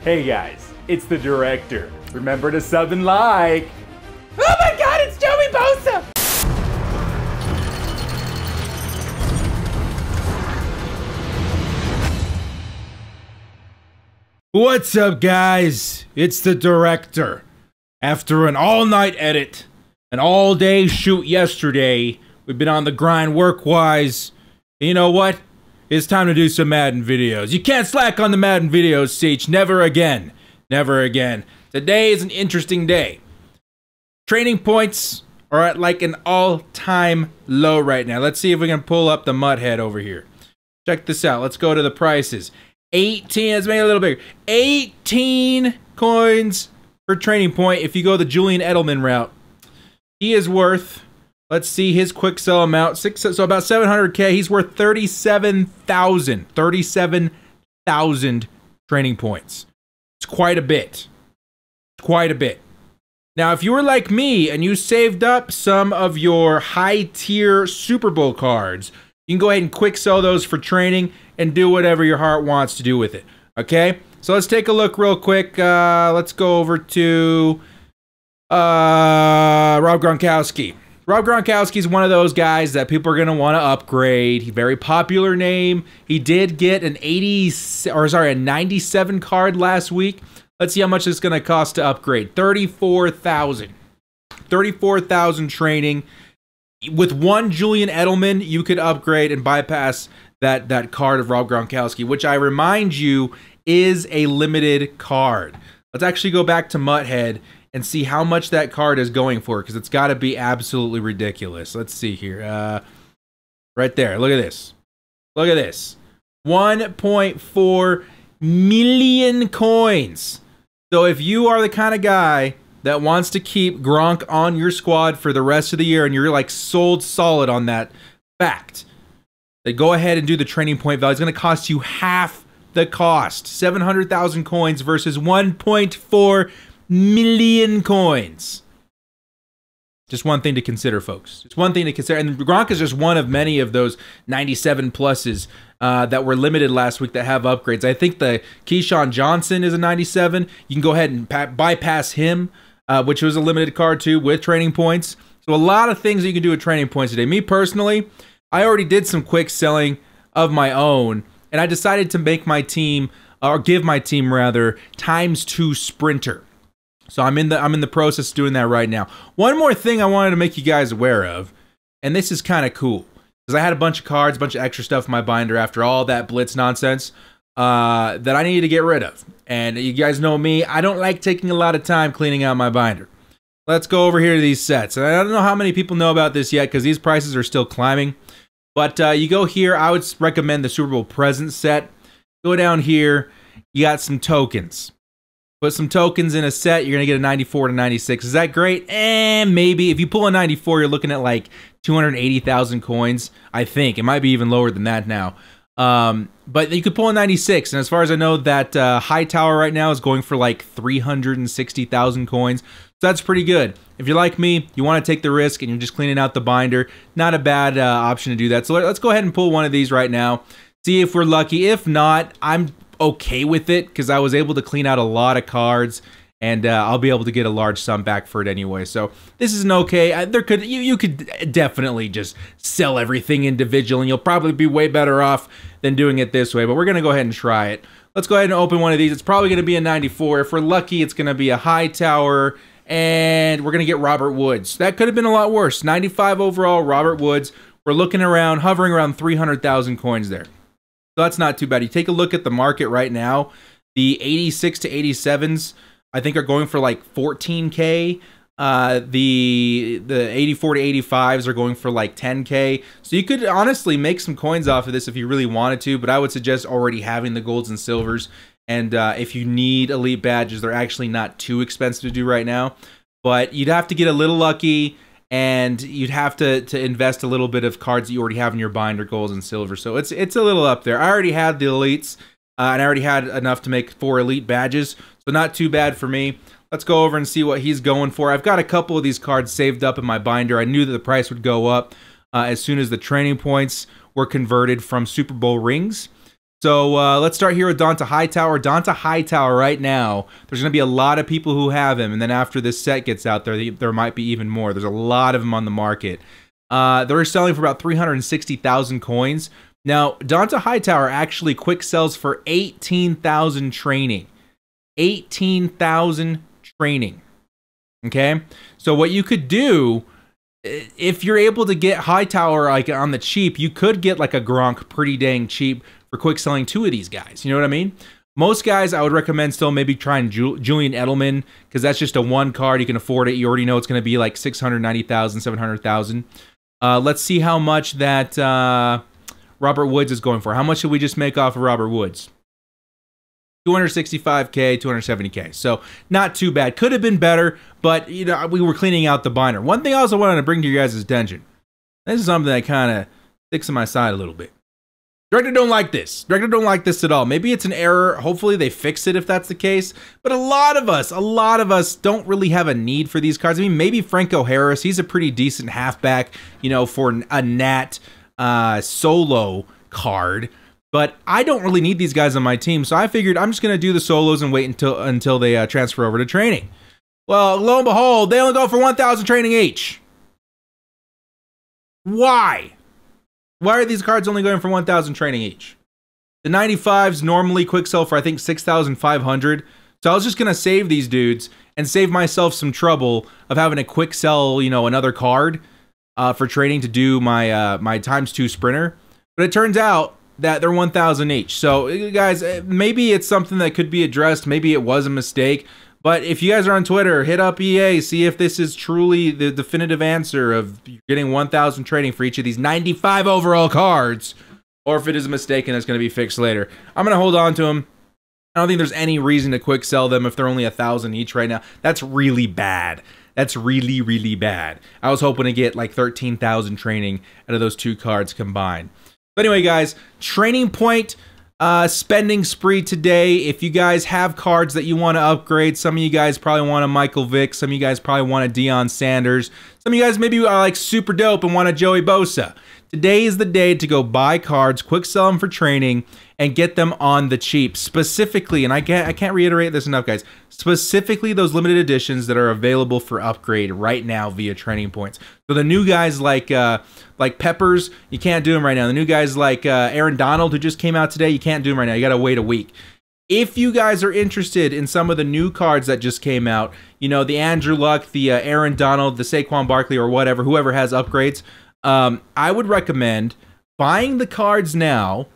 Hey guys, it's the director. Remember to sub and like. Oh my god, it's Joey Bosa! What's up, guys? It's the director. After an all-night edit, an all-day shoot yesterday, we've been on the grind work-wise. You know what? It's time to do some Madden videos. You can't slack on the Madden videos, Seach. Never again. Never again. Today is an interesting day. Training points are at like an all-time low right now. Let's see if we can pull up the Mudhead over here. Check this out. Let's go to the prices. 18, let's make it a little bigger. 18 coins per training point if you go the Julian Edelman route. He is worth, let's see his quick sell amount, so about 700k. He's worth 37,000 training points. It's quite a bit. It's quite a bit. Now, if you were like me and you saved up some of your high-tier Super Bowl cards, you can go ahead and quick sell those for training and do whatever your heart wants to do with it. Okay? So let's take a look real quick. Let's go over to Rob Gronkowski. Rob Gronkowski is one of those guys that people are going to want to upgrade. He's a very popular name. He did get an 97 card last week. Let's see how much it's going to cost to upgrade. 34,000. 34,000 training. With one Julian Edelman, you could upgrade and bypass that card of Rob Gronkowski, which I remind you is a limited card. Let's actually go back to Mudhead and see how much that card is going for, because it's got to be absolutely ridiculous. Let's see here. Right there. Look at this. Look at this. 1.4 million coins. So if you are the kind of guy that wants to keep Gronk on your squad for the rest of the year and you're like sold solid on that fact, then go ahead and do the training point value. It's going to cost you half the cost. 700,000 coins versus 1.4 million coins. Just one thing to consider, folks. Just one thing to consider. And Gronk is just one of many of those 97 pluses that were limited last week that have upgrades. I think the Keyshawn Johnson is a 97. You can go ahead and bypass him, which was a limited card too, with training points. So a lot of things that you can do with training points today. Me personally, I already did some quick selling of my own, and I decided to make my team, or give my team rather, ×2 sprinter. So I'm in the process of doing that right now. One more thing I wanted to make you guys aware of, and this is kind of cool, because I had a bunch of cards, a bunch of extra stuff in my binder after all that blitz nonsense that I needed to get rid of. And you guys know me, I don't like taking a lot of time cleaning out my binder. Let's go over here to these sets. And I don't know how many people know about this yet, because these prices are still climbing. But you go here, I would recommend the Super Bowl present set. Go down here, you got some tokens. Put some tokens in a set, you're going to get a 94 to 96. Is that great? Maybe. If you pull a 94, you're looking at like 280,000 coins, I think. It might be even lower than that now. But you could pull a 96, and as far as I know, that Hightower right now is going for like 360,000 coins. So that's pretty good. If you're like me, you want to take the risk and you're just cleaning out the binder, not a bad option to do that. So let's go ahead and pull one of these right now. See if we're lucky. If not, I'm okay with it because I was able to clean out a lot of cards, and I'll be able to get a large sum back for it anyway. So this is an okay. You could definitely just sell everything individual, and you'll probably be way better off than doing it this way. But we're gonna go ahead and try it. Let's go ahead and open one of these. It's probably gonna be a 94. If we're lucky, it's gonna be a Hightower, and we're gonna get Robert Woods. That could have been a lot worse. 95 overall, Robert Woods. We're looking around, hovering around 300,000 coins there. So that's not too bad. You take a look at the market right now. The 86 to 87s, I think, are going for like 14K. The 84 to 85s are going for like 10K. So you could honestly make some coins off of this if you really wanted to, but I would suggest already having the golds and silvers. And if you need elite badges, they're actually not too expensive to do right now. But you'd have to get a little lucky, and you'd have to invest a little bit of cards that you already have in your binder, golds and silver. So it's a little up there. I already had the elites, and I already had enough to make 4 elite badges, so not too bad for me. Let's go over and see what he's going for. I've got a couple of these cards saved up in my binder. I knew that the price would go up as soon as the training points were converted from Super Bowl rings. So let's start here with Donta Hightower. Donta Hightower right now, there's going to be a lot of people who have him, and then after this set gets out there, there might be even more. There's a lot of them on the market. They're selling for about 360,000 coins. Now, Donta Hightower actually quick sells for 18,000 training. 18,000 training. Okay? So what you could do, if you're able to get Hightower like on the cheap, you could get like a Gronk pretty dang cheap for quick selling 2 of these guys. You know what I mean? Most guys, I would recommend still maybe trying Julian Edelman, because that's just a 1 card. You can afford it. You already know it's going to be like 690,000, 700,000. Let's see how much that Robert Woods is going for. How much should we just make off of Robert Woods? 265K, 270K. So not too bad. Could have been better, but you know, we were cleaning out the binder. One thing I also wanted to bring to your guys' attention. This is something that kind of sticks in my side a little bit. Director don't like this. Director don't like this at all. Maybe it's an error. Hopefully they fix it if that's the case. But a lot of us don't really have a need for these cards. I mean, maybe Franco Harris. He's a pretty decent halfback, you know, for a Nat solo card. But I don't really need these guys on my team, so I figured I'm just going to do the solos and wait until they transfer over to training. Well, lo and behold, they only go for 1,000 training each. Why? Why are these cards only going for 1,000 training each? The 95s normally quick sell for, I think, 6,500. So I was just going to save these dudes and save myself some trouble of having to quick sell, you know, another card for training to do my my ×2 sprinter. But it turns out that they're 1,000 each. So, guys, maybe it's something that could be addressed. Maybe it was a mistake. But if you guys are on Twitter, hit up EA, see if this is truly the definitive answer of getting 1,000 trading for each of these 95 overall cards, or if it is a mistake and it's going to be fixed later. I'm going to hold on to them. I don't think there's any reason to quick sell them if they're only 1,000 each right now. That's really bad. That's really, really bad. I was hoping to get like 13,000 training out of those 2 cards combined. But anyway, guys, training point spending spree today. If you guys have cards that you want to upgrade, some of you guys probably want a Michael Vick, some of you guys probably want a Deion Sanders, some of you guys maybe are like super dope and want a Joey Bosa. Today is the day to go buy cards, quick sell them for training, and get them on the cheap. Specifically, and I can't reiterate this enough, guys, specifically those limited editions that are available for upgrade right now via training points. So the new guys like Peppers, you can't do them right now. The new guys like Aaron Donald, who just came out today, you can't do them right now. You got to wait a week. If you guys are interested in some of the new cards that just came out, you know, the Andrew Luck, the Aaron Donald, the Saquon Barkley, or whatever, whoever has upgrades, I would recommend buying the cards now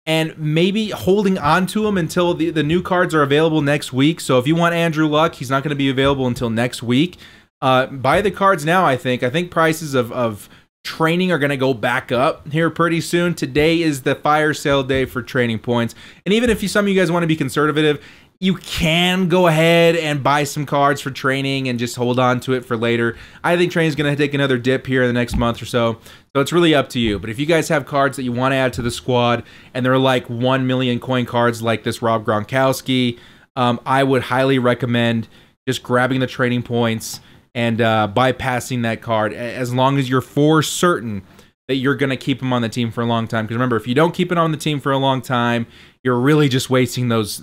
and maybe holding on to them until the new cards are available next week. So if you want Andrew Luck, he's not going to be available until next week. Buy the cards now, I think. I think prices of training are going to go back up here pretty soon. Today is the fire sale day for training points. And even if some of you guys want to be conservative, you can go ahead and buy some cards for training and just hold on to it for later. I think training's going to take another dip here in the next month or so. So it's really up to you. But if you guys have cards that you want to add to the squad and they're like 1 million coin cards like this Rob Gronkowski, I would highly recommend just grabbing the training points and bypassing that card as long as you're for certain that you're going to keep him on the team for a long time. Because remember, if you don't keep it on the team for a long time, you're really just wasting those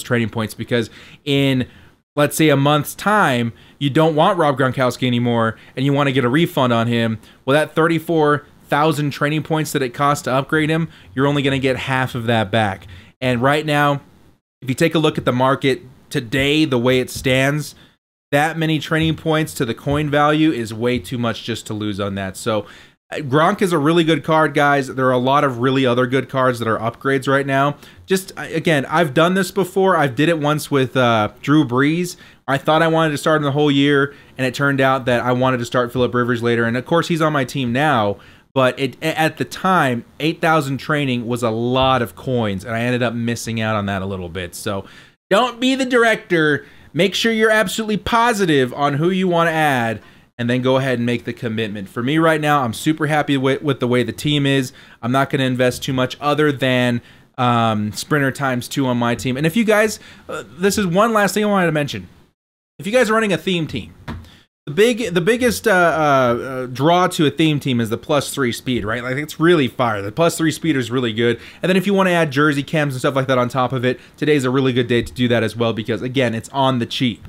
training points, because in, let's say, a month's time, you don't want Rob Gronkowski anymore and you want to get a refund on him. Well, that 34,000 training points that it costs to upgrade him, you're only going to get half of that back. And right now, if you take a look at the market today, the way it stands, that many training points to the coin value is way too much just to lose on that. So Gronk is a really good card, guys. There are a lot of really other good cards that are upgrades right now. Just, again, I've done this before. I did it once with Drew Brees. I thought I wanted to start him the whole year, and it turned out that I wanted to start Phillip Rivers later. And, of course, he's on my team now. But at the time, 8,000 training was a lot of coins, and I ended up missing out on that a little bit. So don't be the director. Make sure you're absolutely positive on who you want to add, and then go ahead and make the commitment. For me right now, I'm super happy with the way the team is. I'm not going to invest too much other than Sprinter ×2 on my team. And if you guys, this is one last thing I wanted to mention. If you guys are running a theme team, The biggest draw to a theme team is the +3 speed, right? Like, it's really fire. The +3 speed is really good. And then if you want to add jersey cams and stuff like that on top of it, today's a really good day to do that as well because, again, it's on the cheap.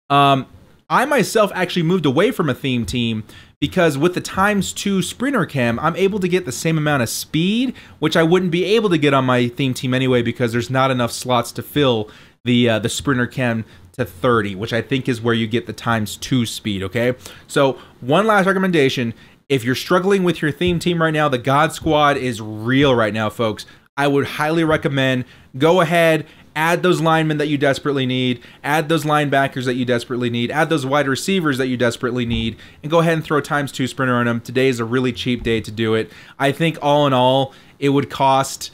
I myself actually moved away from a theme team because with the ×2 sprinter cam, I'm able to get the same amount of speed, which I wouldn't be able to get on my theme team anyway because there's not enough slots to fill the sprinter cam to 30, which I think is where you get the ×2 speed, okay? So one last recommendation, if you're struggling with your theme team right now, the God Squad is real right now, folks. I would highly recommend go ahead, add those linemen that you desperately need, add those linebackers that you desperately need, add those wide receivers that you desperately need, and go ahead and throw ×2 sprinter on them. Today is a really cheap day to do it. I think all in all, it would cost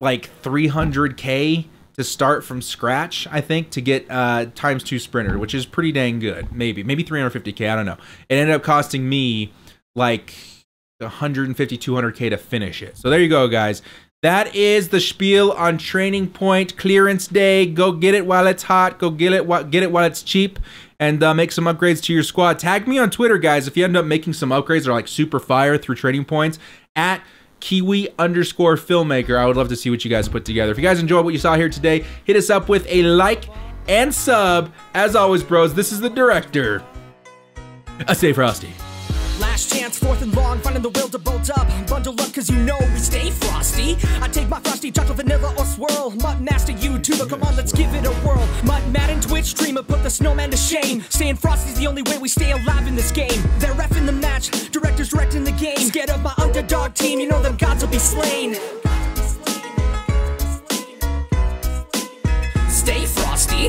like $300K to start from scratch, I think, to get ×2 sprinter, which is pretty dang good. Maybe 350K, I don't know. It ended up costing me like 150, 200K to finish it. So there you go, guys. That is the spiel on Training Point clearance day. Go get it while it's hot. Go get it while it's cheap, and make some upgrades to your squad. Tag me on Twitter, guys, if you end up making some upgrades that are like super fire through Training Points at Kiwi_filmmaker. I would love to see what you guys put together. If you guys enjoyed what you saw here today, hit us up with a like and sub. As always, bros, this is the director. Stay frosty. Last chance, 4th and long, finding the will to bolt up. Bundle up, cause you know we stay frosty. I take my frosty, chocolate, vanilla, or swirl. Mutton master, YouTuber, come on, let's give it a whirl. Madden, Twitch streamer, put the snowman to shame. Staying frosty's the only way we stay alive in this game. They're reffing the match, directors directing the game. Scared of my underdog team, you know them gods will be slain. Stay frosty.